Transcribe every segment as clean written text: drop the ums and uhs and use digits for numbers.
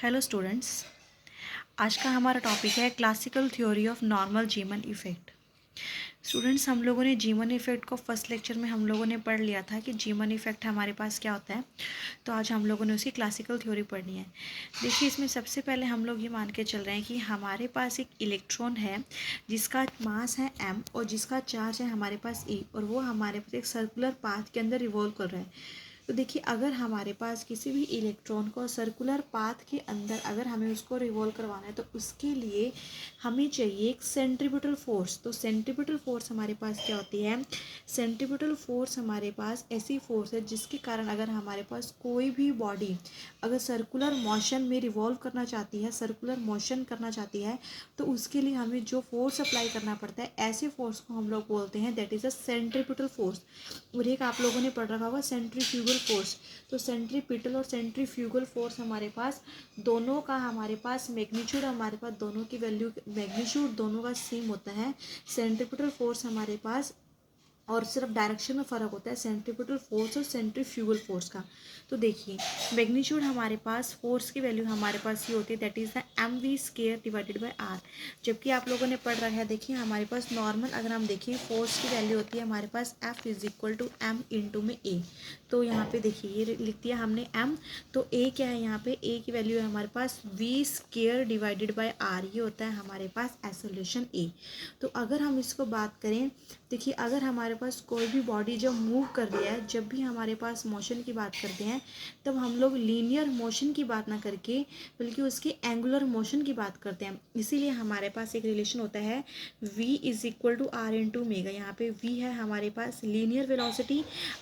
Hello students, आज का हमारा टॉपिक है classical theory of normal जीमन effect. Students, हम लोगों ने जीमन इफ़ेक्ट को फर्स्ट लेक्चर में हम लोगों ने पढ़ लिया था कि जीमन इफ़ेक्ट हमारे पास क्या होता है। तो आज हम लोगों ने उसकी क्लासिकल थ्योरी पढ़नी है। देखिए, इसमें सबसे पहले हम लोग ये मान के चल रहे हैं कि हमारे पास एक इलेक्ट्रॉन है जिसका मास है m और जिसका चार्ज है हमारे पास e, और वो हमारे पास एक सर्कुलर पाथ के अंदर रिवॉल्व कर रहा है। तो देखिए, अगर हमारे पास किसी भी इलेक्ट्रॉन को सर्कुलर पाथ के अंदर अगर हमें उसको रिवॉल्व करवाना है तो उसके लिए हमें चाहिए एक सेंट्रीब्यूटल फोर्स। तो सेंट्रीब्यूटल फोर्स हमारे पास क्या होती है? सेंट्रीब्यूटल फोर्स हमारे पास ऐसी फोर्स है जिसके कारण अगर हमारे पास कोई भी बॉडी अगर सर्कुलर मोशन में रिवॉल्व करना चाहती है, सर्कुलर मोशन करना चाहती है, तो उसके लिए हमें जो फोर्स अप्लाई करना पड़ता है, ऐसे फोर्स को हम लोग बोलते हैं दैट इज़ अ सेंट्रीब्यूटल फोर्स। और एक आप लोगों ने पढ़ रखा होगा सेंट्रीफ्यूगल फोर्स। तो सेंट्रीपिटल और सेंट्रीफ्यूगल फोर्स हमारे पास दोनों का हमारे पास मैग्नीट्यूड हमारे पास दोनों की वैल्यू मैग्नीट्यूड दोनों का सेम होता है। सेंट्रीपिटल फोर्स हमारे पास और सिर्फ डायरेक्शन में फ़र्क होता है सेंट्रीपिटल फोर्स और सेंट्रीफ्यूगल फोर्स का। तो देखिए, मैग्नीट्यूड हमारे पास फोर्स की वैल्यू हमारे पास ये होती है that is the mv² divided by r। जबकि आप लोगों ने पढ़ रखा है, देखिए हमारे पास नॉर्मल अगर हम देखिए फोर्स की वैल्यू होती है हमारे पास F is equal to m into में a। तो यहाँ पे देखिए ये लिख दिया हमने m, तो a क्या है यहाँ पे? a की वैल्यू है हमारे पास v² डिवाइडेड बाय r, ये होता है हमारे पास एक्सेलरेशन a। तो अगर हम इसको बात करें, देखिए अगर हमारे पास कोई भी बॉडी जब मूव कर रही है, जब भी हमारे पास मोशन की बात करते हैं तब हम लोग लीनियर मोशन की बात ना करके बल्कि उसके एंगुलर मोशन की बात करते हैं। इसीलिए हमारे पास एक रिलेशन होता है v is equal to r into omega. यहाँ पे v है हमारे पास लीनियर वेलोसिटी,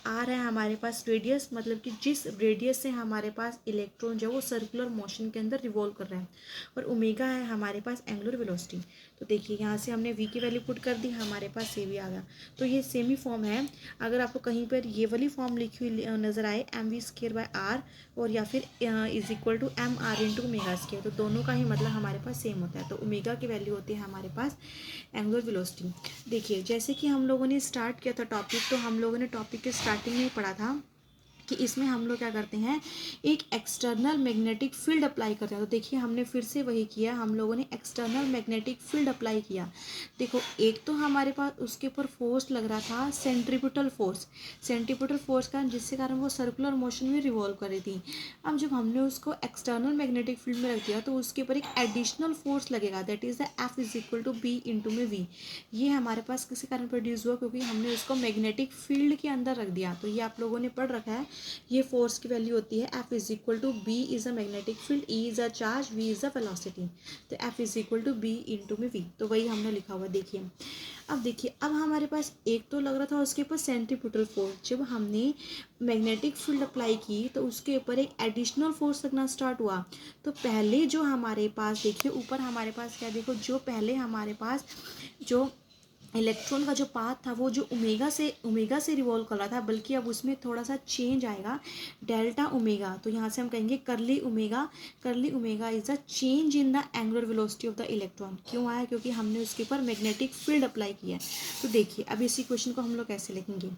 r है हमारे पास रेडियस, मतलब कि जिस रेडियस से हमारे पास इलेक्ट्रॉन जो है वो सर्कुलर मोशन के अंदर रिवॉल्व कर रहा है, और ओमेगा है हमारे पास एंगुलर वेलोसिटी। तो देखिए यहाँ से हमने v की वैल्यू पुट कर दी, हमारे पास ये भी आ गया। तो ये सेमी फॉर्म है। अगर आपको कहीं पर ये वाली फॉर्म लिखी हुई नज़र आए mv² बाय r और या फिर is equal to m r into omega square, तो दोनों का ही मतलब हमारे पास सेम होता है। तो ओमेगा की वैल्यू होती है हमारे पास एंगुलर वेलोसिटी। देखिए, जैसे कि हम लोगों ने स्टार्ट किया था टॉपिक, तो हम लोगों ने टॉपिक के स्टार्टिंग में ही पढ़ा था कि इसमें हम लोग क्या करते हैं, एक एक्सटर्नल मैग्नेटिक फील्ड अप्लाई करते हैं। तो देखिए हमने फिर से वही किया, हम लोगों ने एक्सटर्नल मैग्नेटिक फील्ड अप्लाई किया। देखो, एक तो हमारे पास उसके ऊपर फोर्स लग रहा था सेंट्रीपिटल फोर्स, सेंट्रीपिटल फोर्स का जिसके कारण वो सर्कुलर मोशन में रिवॉल्व कर रही थी। अब जब हमने उसको एक्सटर्नल मैग्नेटिक फील्ड में रख दिया तो उसके ऊपर एक एडिशनल फोर्स लगेगा that is the F is equal to b into में v। ये हमारे पास किसी कारण प्रोड्यूस हुआ क्योंकि हमने उसको मैग्नेटिक फील्ड के अंदर रख दिया। तो ये आप लोगों ने पढ़ रखा है, ये फोर्स की वैल्यू होती है F is equal to b is a magnetic field, E is a charge, V is a velocity. तो F is equal to b into में v, तो वही हमने लिखा हुआ। देखिए अब देखिए, अब हमारे पास एक तो लग रहा था उसके ऊपर सेंट्रीपिटल फोर्स, जब हमने मैग्नेटिक फील्ड अप्लाई की तो उसके ऊपर एक एडिशनल फोर्स लगना स्टार्ट हुआ। तो पहले जो हमारे पास देखिए ऊपर हमारे पास क्या, देखो जो पहले हमारे पास जो इलेक्ट्रॉन का जो पाथ था वो जो ओमेगा से रिवॉल्व कर रहा था, बल्कि अब उसमें थोड़ा सा चेंज आएगा, डेल्टा ओमेगा। तो यहाँ से हम कहेंगे करली omega is a change in the angular velocity of the electron. क्यों आया? क्योंकि हमने उसके ऊपर मैग्नेटिक फील्ड अप्लाई किया है। तो देखिए अब इसी क्वेश्चन को हम लोग कैसे लिखेंगे।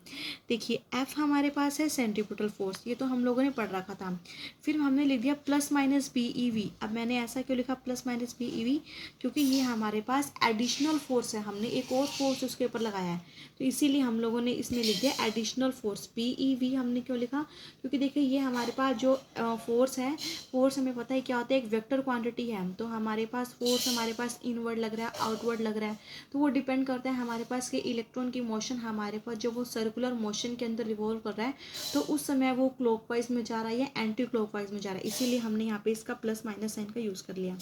देखिए F हमारे पास है सेंट्रीपिटल फोर्स, ये तो हम लोगों ने पढ़ रखा था। फिर हमने लिख दिया प्लस माइनस BeV। अब मैंने ऐसा क्यों लिखा प्लस माइनस BeV? क्योंकि ये हमारे पास एडिशनल फोर्स है, हमने एक और फोर्स उसके ऊपर लगाया है, तो इसीलिए हम लोगों ने इसमें लिख दिया एडिशनल फोर्स। BeV हमने क्यों लिखा? क्योंकि देखिए ये हमारे पास जो फोर्स है, फोर्स हमें पता है क्या होता है, एक वेक्टर क्वांटिटी है। तो हमारे पास फोर्स हमारे पास इनवर्ड लग रहा है, आउटवर्ड लग रहा है, तो वो डिपेंड करता है हमारे पास के इलेक्ट्रॉन की मोशन, हमारे पास जब वो सर्कुलर मोशन के अंदर रिवॉल्व कर रहा है तो उस समय वो क्लॉकवाइज में जा रहा है या एंटी क्लॉकवाइज में जा रहा है, इसीलिए हमने यहाँ पे इसका प्लस माइनस साइन का यूज़ कर लिया।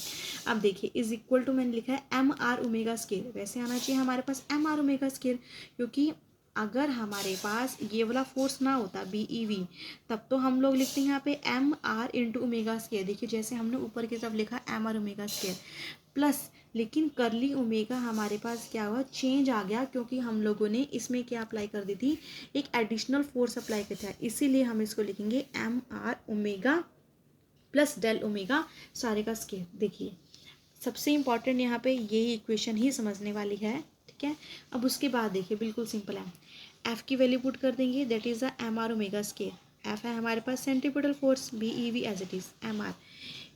अब देखिए इज इक्वल टू मैंने लिखा है एम आर ओमेगा स्क्वायर, वैसे आना चाहिए हमारे पास एम आर ओमेगा स्क्वायर, क्योंकि अगर हमारे पास ये वाला फोर्स ना होता BeV तब तो हम लोग लिखते हैं यहाँ पे m r into omega square. देखिए जैसे हमने ऊपर की तरफ लिखा m are omega square plus, लेकिन करली ओमेगा हमारे पास क्या हुआ, चेंज आ गया, क्योंकि हम लोगों ने इसमें क्या अप्लाई कर दी थी, एक एडिशनल फोर्स अप्लाई किया था, इसीलिए हम इसको लिखेंगे m are omega plus del omega सारे का स्क्वायर। देखिए सबसे इंपॉर्टेंट यहाँ पे यही इक्वेशन ही समझने वाली है, ठीक है। अब उसके बाद देखिए बिल्कुल सिंपल है, F की वैल्यू पुट कर देंगे that is the M are omega square. F है हमारे पास centripetal force, BeV as it is M R,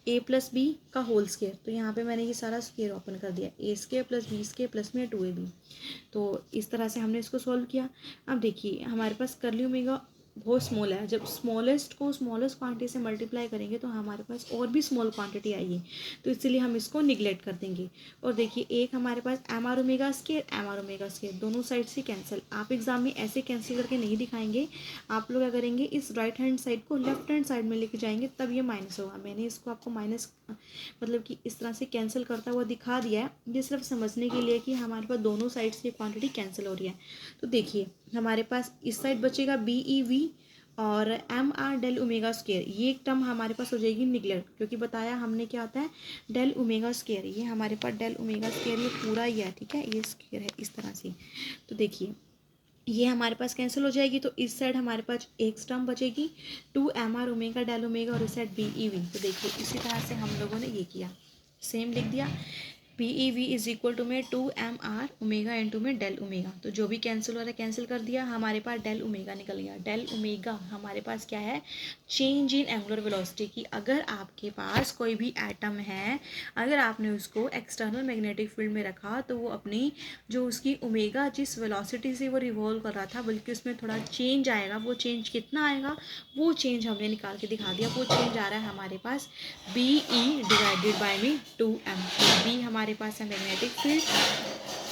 A plus B का होल स्क्वायर, तो यहाँ पे मैंने ये सारा स्क्वायर ओपन कर दिया, A square plus B square plus में 2ab। तो इस तरह से हमने इसको सॉल्व किया। अब देखिए हमारे पास कर्ली ओमेगा बहुत स्मॉल है, जब स्मॉलेस्ट को स्मॉलेस्ट क्वांटिटी से मल्टीप्लाई करेंगे तो हमारे पास और भी स्मॉल क्वांटिटी आएगी, तो इसलिए हम इसको निगलेक्ट कर देंगे। और देखिए एक हमारे पास एम आर ओमेगा स्क्वायर दोनों साइड से कैंसिल। आप एग्जाम में ऐसे कैंसिल करके नहीं दिखाएंगे, आप लोग क्या करेंगे, इस राइट हैंड साइड को लेफ्ट हैंड साइड में लेके जाएंगे, तब ये माइनस होगा। मैंने इसको आपको माइनस मतलब कि इस तरह से कैंसिल करता हुआ दिखा दिया है, ये सिर्फ समझने के लिए कि हमारे पास दोनों साइड से क्वांटिटी कैंसिल हो रही है। तो देखिए हमारे पास इस साइड बचेगा बी ई वी और m r del omega square, ये एक टर्म हमारे पास हो जाएगी निगलेक्ट, क्योंकि बताया हमने क्या होता है डेल ओमेगा स्क्वायर, ये हमारे पास डेल ओमेगा स्क्वायर ये पूरा ही है, ठीक है, ये स्क्वायर है इस तरह से। तो देखिए ये हमारे पास कैंसिल हो जाएगी, तो इस साइड हमारे पास एक टर्म बचेगी 2 m are omega del omega और इस साइड बी ई वी। तो देखिए इसी तरह से हम लोगों ने ये किया, सेम लिख दिया, p e v is equal to में 2 एम आर ओमेगा इंटू में डेल ओमेगा, तो जो भी कैंसिल हो रहा है कैंसिल कर दिया, हमारे पास डेल ओमेगा निकल गया। डेल ओमेगा हमारे पास क्या है, चेंज इन एंगुलर वेलोसिटी की। अगर आपके पास कोई भी एटम है, अगर आपने उसको एक्सटर्नल मैग्नेटिक फील्ड में रखा, तो वो अपनी जो उसकी ओमेगा जिस वेलोसिटी से वो रिवॉल्व कर रहा था, बल्कि उसमें थोड़ा चेंज आएगा, वो चेंज कितना आएगा, वो चेंज हमने निकाल के दिखा दिया। वो चेंज आ रहा है हमारे पास बी ई डिवाइडेड बाई में 2m। बी हमारे पास है मैग्नेटिक फील्ड,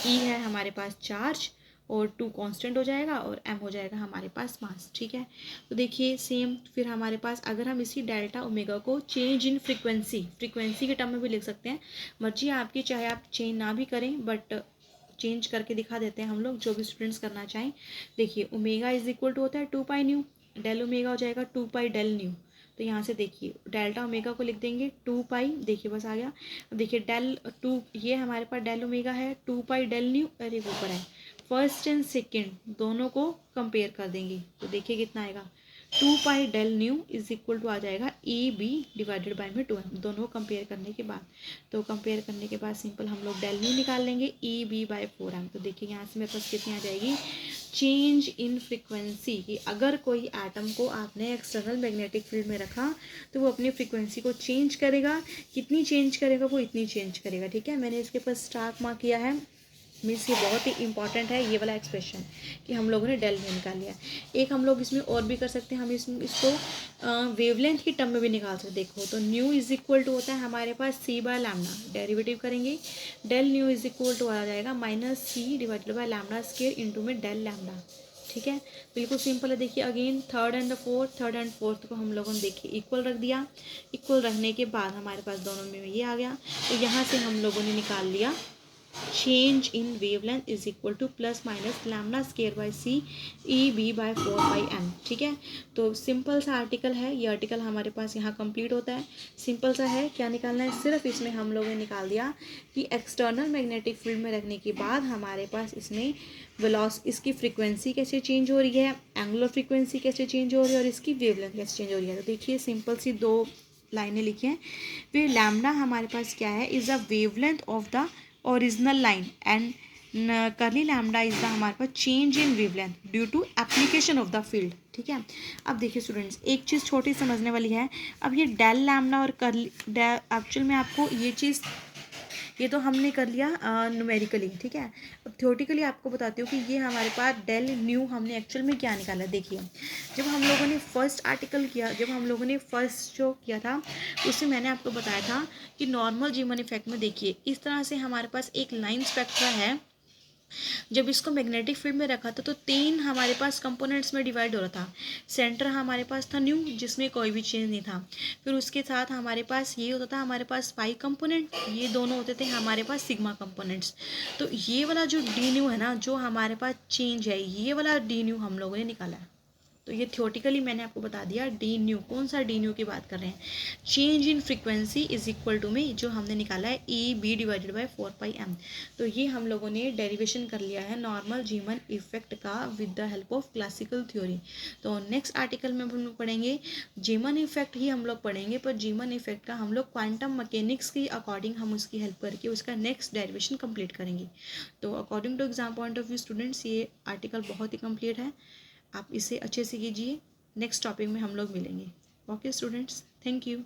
ई है हमारे पास चार्ज और 2 कांस्टेंट हो जाएगा और m हो जाएगा हमारे पास मास, ठीक है। तो देखिए सेम फिर हमारे पास अगर हम इसी डेल्टा ओमेगा को चेंज इन फ्रीक्वेंसी के टर्म में भी लिख सकते हैं, मर्जी आपकी, चाहे आप चेंज ना भी करें, बट चेंज करके दिखा देते हैं हम लोग, जो भी स्टूडेंट्स करना चाहें। देखिए ओमेगा इज इक्वल टू होता है 2 पाई न्यू, डेल ओमेगा हो जाएगा 2 पाई डेल न्यू। तो यहाँ से देखिए डेल्टा ओमेगा को लिख देंगे 2 पाई, देखिए बस आ गया। अब देखिए डेल 2, ये हमारे पास डेल ओमेगा है 2 पाई डेल न्यू, अरे ऊपर है, फर्स्ट एंड सेकेंड दोनों को कंपेयर कर देंगे, तो देखिए कितना आएगा 2 pi del nu is equal to आ जाएगा ए बी डिवाइडेड बाई में 2m, दोनों कंपेयर करने के बाद। तो कंपेयर करने के बाद सिंपल हम लोग डेल न्यू निकाल लेंगे ए बी बाई 4m। तो देखिए यहाँ से मेरे पास कितनी आ जाएगी, चेंज इन फ्रीक्वेंसी की। अगर कोई एटम को आपने एक्सटर्नल मैग्नेटिक फील्ड में रखा, तो वो अपनी फ्रीक्वेंसी को चेंज करेगा, कितनी चेंज करेगा, वो इतनी चेंज करेगा, ठीक है। मैंने इसके पास स्टार मार्क किया है, मीन्स ये बहुत ही इंपॉर्टेंट है ये वाला एक्सप्रेशन कि हम लोगों ने डेल में निकाल लिया। एक हम लोग इसमें और भी कर सकते हैं, हम इसको वेवलेंथ की टर्म में भी निकाल सकते। देखो तो न्यू इज इक्वल टू होता है हमारे पास सी बाय लैम्डा, डेरिवेटिव करेंगे, del nu is equal to आ जाएगा minus C divided by lambda square into में डेल लैम्डा, ठीक है। बिल्कुल सिंपल है। देखिए अगेन थर्ड एंड फोर्थ को हम लोगों ने देखिए इक्वल रख दिया, इक्वल रखने के बाद हमारे पास दोनों में ये आ गया, तो यहाँ से हम लोगों ने निकाल लिया change in wavelength is equal to plus minus lambda square by c e b by 4 by m, ठीक है। तो सिंपल सा आर्टिकल है, ये आर्टिकल हमारे पास यहाँ कंप्लीट होता है। सिंपल सा है, क्या निकालना है, सिर्फ इसमें हम लोगों ने निकाल दिया कि एक्सटर्नल मैग्नेटिक फील्ड में रखने के बाद हमारे पास इसमें इसकी फ्रीक्वेंसी कैसे चेंज हो रही है, एंगुलर फ्रीक्वेंसी कैसे चेंज हो रही है और इसकी वेवलेंथ कैसे चेंज हो रही है। तो देखिए सिंपल सी 2 लाइनें लिखी हैं। फिर लैम्डा हमारे पास क्या है, is the wavelength of the original line and curly lambda is the हमारे पास change in wavelength due to application of the field, ठीक है। अब देखिए स्टूडेंट्स एक चीज़ छोटी समझने वाली है, अब ये डेल लैम्डा और कर्ली एक्चुअल में आपको ये चीज़, ये तो हमने कर लिया न्यूमेरिकली, ठीक है। अब थ्योरेटिकली आपको बताती हूँ कि ये हमारे पास डेल न्यू हमने एक्चुअल में क्या निकाला। देखिए जब हम लोगों ने फर्स्ट आर्टिकल किया, जब हम लोगों ने फर्स्ट जो किया था, उससे मैंने आपको बताया था कि नॉर्मल जीमन इफेक्ट में देखिए इस तरह से हमारे पास एक लाइन स्पेक्ट्रा है। जब इसको मैग्नेटिक फील्ड में रखा था तो 3 हमारे पास कंपोनेंट्स में डिवाइड हो रहा था। सेंटर हमारे पास था न्यू, जिसमें कोई भी चेंज नहीं था। फिर उसके साथ हमारे पास ये होता था, हमारे पास पाई कंपोनेंट, ये दोनों होते थे हमारे पास सिग्मा कंपोनेंट्स। तो ये वाला जो डी न्यू है ना, जो हमारे पास चेंज है, ये वाला डी न्यू हम लोगों ने निकाला है। तो ये थ्योरेटिकली मैंने आपको बता दिया डी न्यू, कौन सा डी न्यू की बात कर रहे हैं, change in frequency is equal to में जो हमने निकाला है e b divided by 4 pi m. तो ये हम लोगों ने डेरिवेशन कर लिया है नॉर्मल जीमन इफेक्ट का with the help of classical theory. तो नेक्स्ट आर्टिकल में हम लोग पढ़ेंगे जीमन इफेक्ट ही हम लोग पढ़ेंगे, पर जीमन इफेक्ट का हम लोग क्वांटम मैकेनिक्स के अकॉर्डिंग हम उसकी हेल्प करके उसका नेक्स्ट डेरिवेशन कंप्लीट करेंगे। तो according to exam point of view students ये आर्टिकल बहुत ही कंप्लीट है, आप इसे अच्छे से कीजिए। नेक्स्ट टॉपिक में हम लोग मिलेंगे। Okay students, thank you.